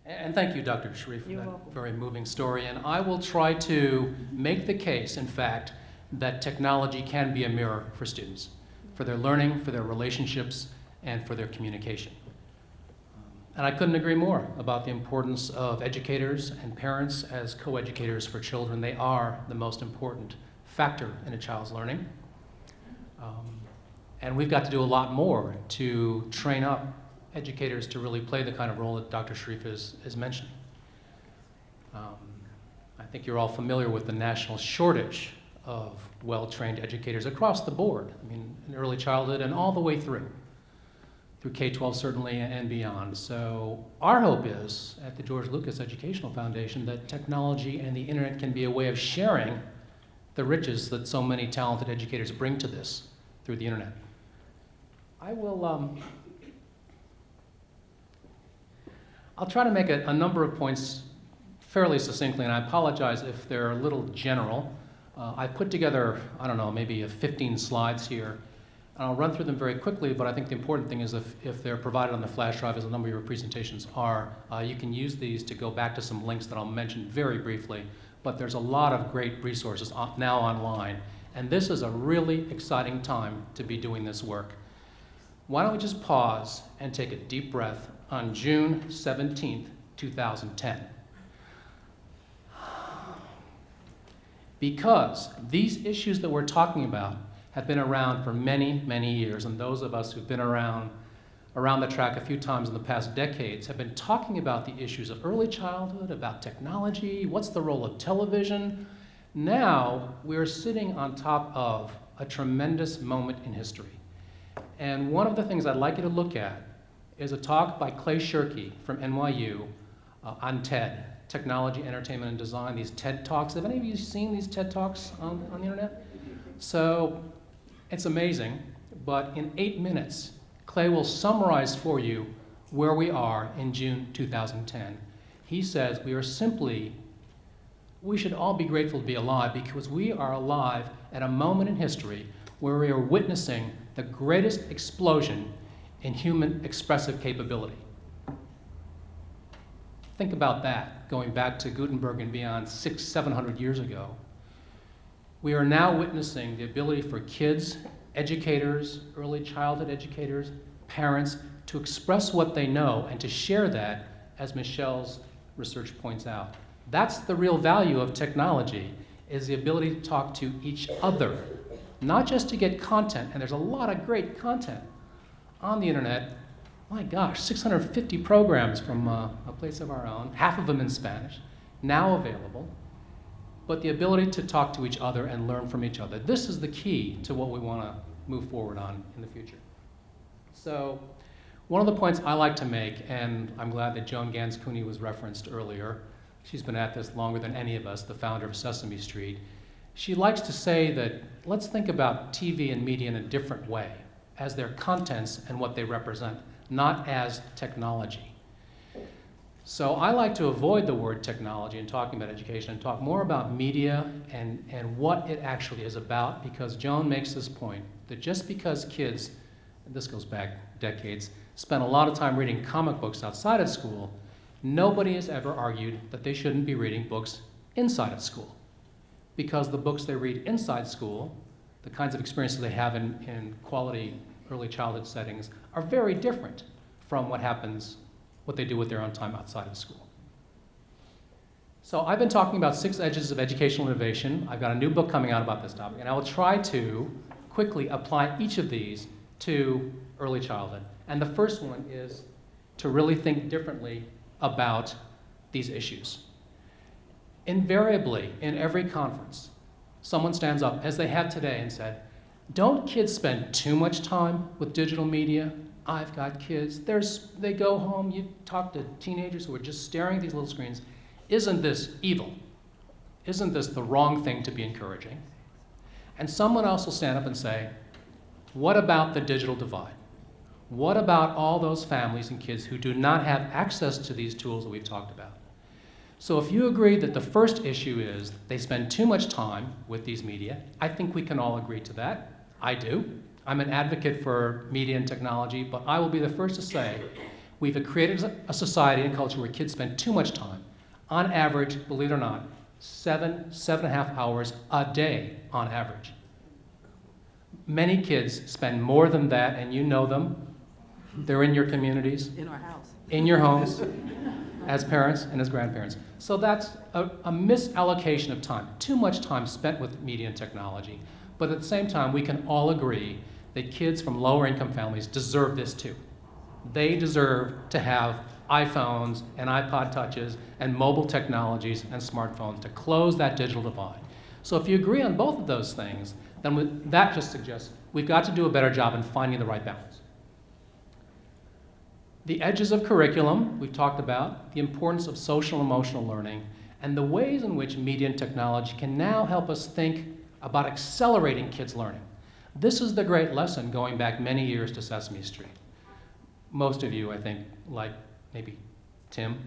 And thank you, Dr. Sharif, for You're that welcome. very moving story. And I will try to make the case, in fact, that technology can be a mirror for students, for their learning, for their relationships, and for their communication. And I couldn't agree more about the importance of educators and parents as co-educators for children. They are the most important factor in a child's learning. And we've got to do a lot more to train up educators to really play the kind of role that Dr. Sharif is mentioning. I think you're all familiar with the national shortage of well-trained educators across the board. I mean, in early childhood and all the way through K-12 certainly and beyond. So our hope is, at the George Lucas Educational Foundation, that technology and the internet can be a way of sharing the riches that so many talented educators bring to this through the internet. I will, I'll try to make a number of points fairly succinctly, and I apologize if they're a little general. I put together, I don't know, maybe 15 slides here. And I'll run through them very quickly, but I think the important thing is if they're provided on the flash drive, as a number of your presentations are, you can use these to go back to some links that I'll mention very briefly. But there's a lot of great resources now online, and this is a really exciting time to be doing this work. Why don't we just pause and take a deep breath on June 17th, 2010. Because these issues that we're talking about have been around for many, many years, and those of us who've been around the track a few times in the past decades have been talking about the issues of early childhood, about technology, what's the role of television. Now we're sitting on top of a tremendous moment in history. And one of the things I'd like you to look at is a talk by Clay Shirky from NYU on TED, Technology, Entertainment, and Design, these TED Talks. Have any of you seen these TED Talks on the internet? So it's amazing, but in 8 minutes, Clay will summarize for you where we are in June 2010. He says we should all be grateful to be alive because we are alive at a moment in history where we are witnessing the greatest explosion in human expressive capability. Think about that, going back to Gutenberg and beyond 600-700 years ago. We are now witnessing the ability for kids, educators, early childhood educators, parents, to express what they know and to share that, as Michelle's research points out. That's the real value of technology, is the ability to talk to each other, not just to get content, and there's a lot of great content on the internet. My gosh, 650 programs from a place of our own, half of them in Spanish, now available. But the ability to talk to each other and learn from each other. This is the key to what we want to move forward on in the future. So one of the points I like to make, and I'm glad that Joan Gans-Cooney was referenced earlier, she's been at this longer than any of us, the founder of Sesame Street. She likes to say that let's think about TV and media in a different way, as their contents and what they represent, not as technology. So I like to avoid the word technology in talking about education and talk more about media and what it actually is about, because Joan makes this point that just because kids, and this goes back decades, spend a lot of time reading comic books outside of school, nobody has ever argued that they shouldn't be reading books inside of school. Because the books they read inside school, the kinds of experiences they have in quality early childhood settings, are very different from what they do with their own time outside of school. So I've been talking about 6 edges of educational innovation. I've got a new book coming out about this topic, and I will try to quickly apply each of these to early childhood. And the first one is to really think differently about these issues. Invariably, in every conference, someone stands up, as they have today, and said, don't kids spend too much time with digital media? I've got kids. They go home, you talk to teenagers who are just staring at these little screens. Isn't this evil? Isn't this the wrong thing to be encouraging? And someone else will stand up and say, what about the digital divide? What about all those families and kids who do not have access to these tools that we've talked about? So if you agree that the first issue is they spend too much time with these media, I think we can all agree to that. I do. I'm an advocate for media and technology, but I will be the first to say We've created a society and culture where kids spend too much time. On average, believe it or not, 7.5 hours a day on average. Many kids spend more than that, and you know them. They're in your communities. In our house. In your homes, as parents and as grandparents. So that's a misallocation of time. Too much time spent with media and technology. But at the same time, we can all agree that kids from lower income families deserve this too. They deserve to have iPhones and iPod touches and mobile technologies and smartphones to close that digital divide. So if you agree on both of those things, then that just suggests we've got to do a better job in finding the right balance. The edges of curriculum, we've talked about, the importance of social and emotional learning, and the ways in which media and technology can now help us think about accelerating kids' learning. This is the great lesson going back many years to Sesame Street. Most of you, I think, like maybe Tim,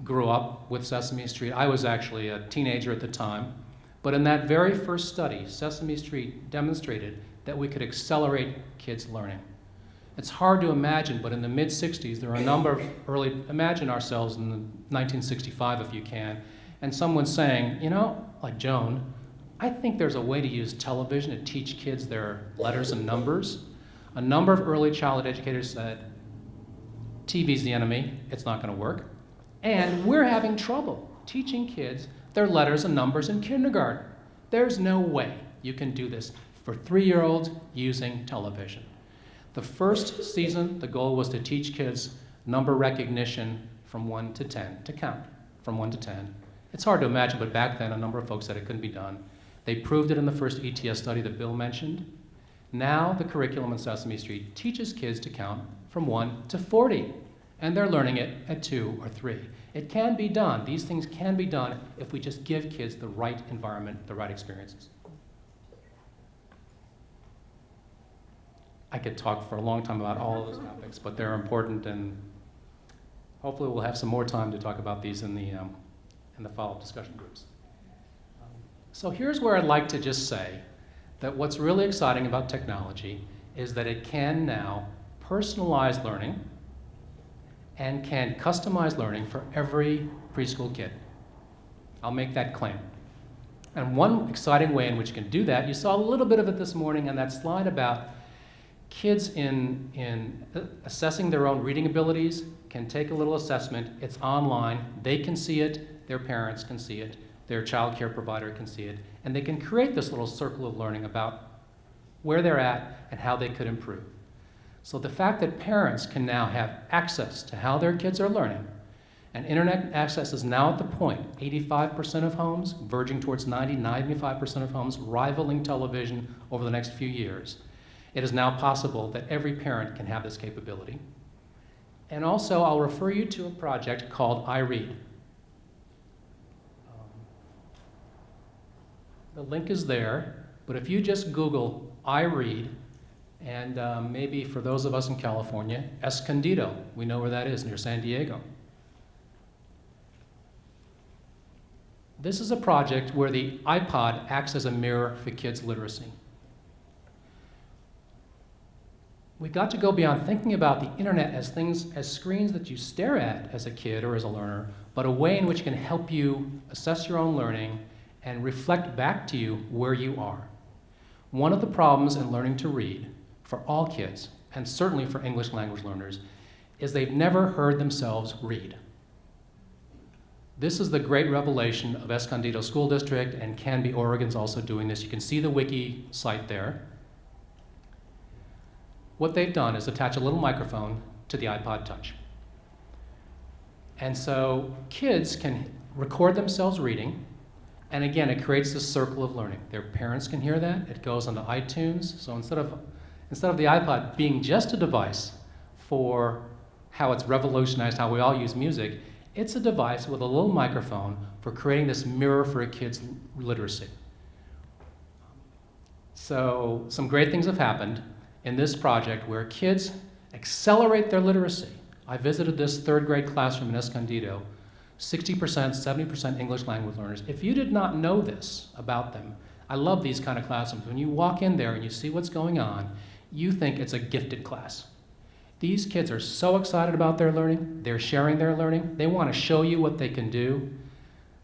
grew up with Sesame Street. I was actually a teenager at the time. But in that very first study, Sesame Street demonstrated that we could accelerate kids' learning. It's hard to imagine, but in the mid-60s, there were a number of imagine ourselves in 1965 if you can, and someone saying, you know, like Joan, I think there's a way to use television to teach kids their letters and numbers. A number of early childhood educators said, TV's the enemy, it's not going to work. And we're having trouble teaching kids their letters and numbers in kindergarten. There's no way you can do this for 3-year-olds using television. The first season, the goal was to teach kids number recognition from 1 to 10, to count from 1 to 10. It's hard to imagine, but back then a number of folks said it couldn't be done. They proved it in the first ETS study that Bill mentioned. Now the curriculum in Sesame Street teaches kids to count from 1 to 40, and they're learning it at 2 or 3. It can be done. These things can be done if we just give kids the right environment, the right experiences. I could talk for a long time about all of those topics, but they're important, and hopefully we'll have some more time to talk about these in the follow-up discussion groups. So here's where I'd like to just say that what's really exciting about technology is that it can now personalize learning and can customize learning for every preschool kid. I'll make that claim. And one exciting way in which you can do that, you saw a little bit of it this morning on that slide about kids in assessing their own reading abilities can take a little assessment. It's online. They can see it. Their parents can see it. Their child care provider can see it. And they can create this little circle of learning about where they're at and how they could improve. So the fact that parents can now have access to how their kids are learning, and internet access is now at the point, 85% of homes, verging towards 95% of homes, rivaling television over the next few years. It is now possible that every parent can have this capability. And also, I'll refer you to a project called iRead. The link is there, but if you just Google iRead, and maybe for those of us in California, Escondido, we know where that is, near San Diego. This is a project where the iPod acts as a mirror for kids' literacy. We've got to go beyond thinking about the internet as screens that you stare at as a kid or as a learner, but a way in which it can help you assess your own learning and reflect back to you where you are. One of the problems in learning to read for all kids, and certainly for English language learners, is they've never heard themselves read. This is the great revelation of Escondido School District, and Canby, Oregon's also doing this. You can see the wiki site there. What they've done is attach a little microphone to the iPod Touch. And so kids can record themselves reading, and again, it creates this circle of learning. Their parents can hear that. It goes onto iTunes. So instead of the iPod being just a device for how it's revolutionized how we all use music, it's a device with a little microphone for creating this mirror for a kid's literacy. So some great things have happened in this project where kids accelerate their literacy. I visited this 3rd grade classroom in Escondido, 60%, 70% English language learners. If you did not know this about them, I love these kind of classrooms. When you walk in there and you see what's going on, you think it's a gifted class. These kids are so excited about their learning, they're sharing their learning, they want to show you what they can do.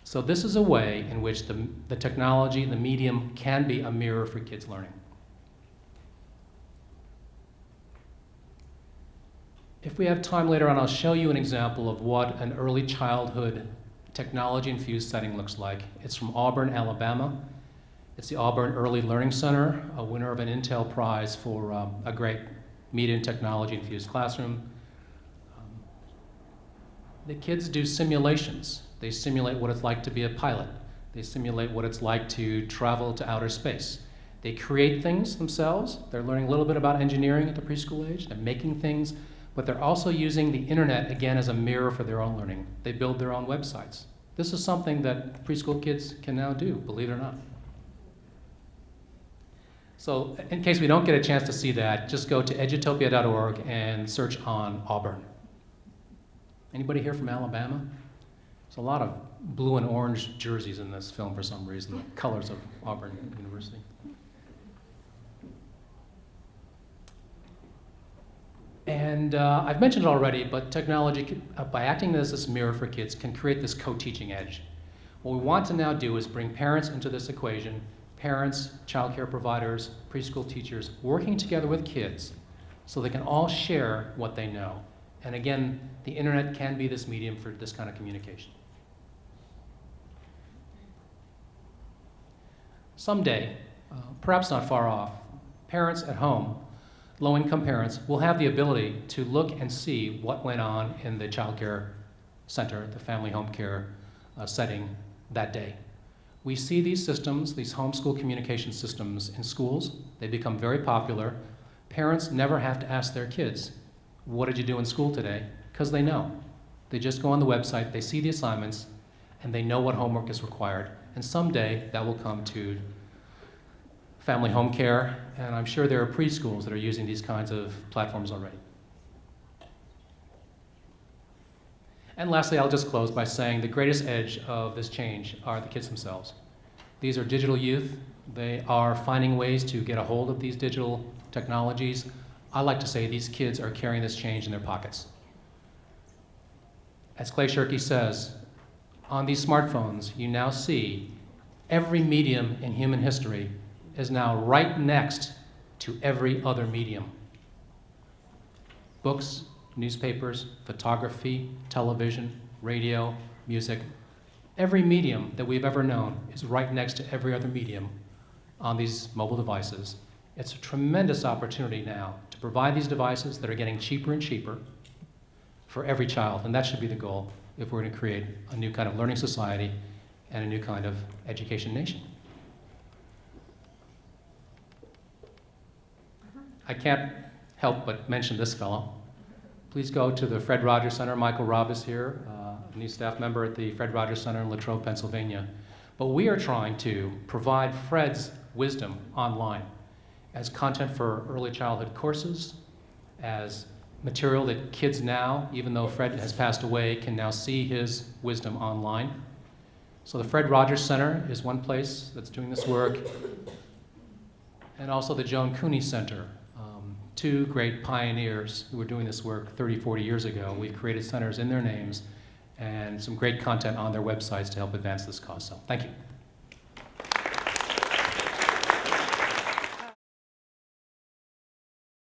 So this is a way in which the technology, the medium, can be a mirror for kids' learning. If we have time later on, I'll show you an example of what an early childhood technology-infused setting looks like. It's from Auburn, Alabama. It's the Auburn Early Learning Center, a winner of an Intel Prize for a great media and technology-infused classroom. The kids do simulations. They simulate what it's like to be a pilot. They simulate what it's like to travel to outer space. They create things themselves. They're learning a little bit about engineering at the preschool age. They're making things, but they're also using the internet, again, as a mirror for their own learning. They build their own websites. This is something that preschool kids can now do, believe it or not. So in case we don't get a chance to see that, just go to edutopia.org and search on Auburn. Anybody here from Alabama? There's a lot of blue and orange jerseys in this film for some reason, the colors of Auburn University. And I've mentioned it already, but technology, by acting as this mirror for kids, can create this co-teaching edge. What we want to now do is bring parents into this equation, parents, child care providers, preschool teachers, working together with kids so they can all share what they know. And again, the internet can be this medium for this kind of communication. Someday, perhaps not far off, parents at home, low-income parents, will have the ability to look and see what went on in the child care center, the family home care setting that day. We see these systems, these homeschool communication systems in schools. They become very popular. Parents never have to ask their kids, what did you do in school today? Because they know. They just go on the website, they see the assignments, and they know what homework is required. And someday that will come to family home care, and I'm sure there are preschools that are using these kinds of platforms already. And lastly, I'll just close by saying the greatest edge of this change are the kids themselves. These are digital youth. They are finding ways to get a hold of these digital technologies. I like to say these kids are carrying this change in their pockets. As Clay Shirky says, on these smartphones, you now see every medium in human history is now right next to every other medium. Books, newspapers, photography, television, radio, music. Every medium that we've ever known is right next to every other medium on these mobile devices. It's a tremendous opportunity now to provide these devices that are getting cheaper and cheaper for every child, and that should be the goal if we're going to create a new kind of learning society and a new kind of education nation. I can't help but mention this fellow. Please go to the Fred Rogers Center. Michael Robb is here, a new staff member at the Fred Rogers Center in Latrobe, Pennsylvania. But we are trying to provide Fred's wisdom online as content for early childhood courses, as material that kids now, even though Fred has passed away, can now see his wisdom online. So the Fred Rogers Center is one place that's doing this work, and also the Joan Cooney Center, two great pioneers who were doing this work 30, 40 years ago. We've created centers in their names and some great content on their websites to help advance this cause. So thank you.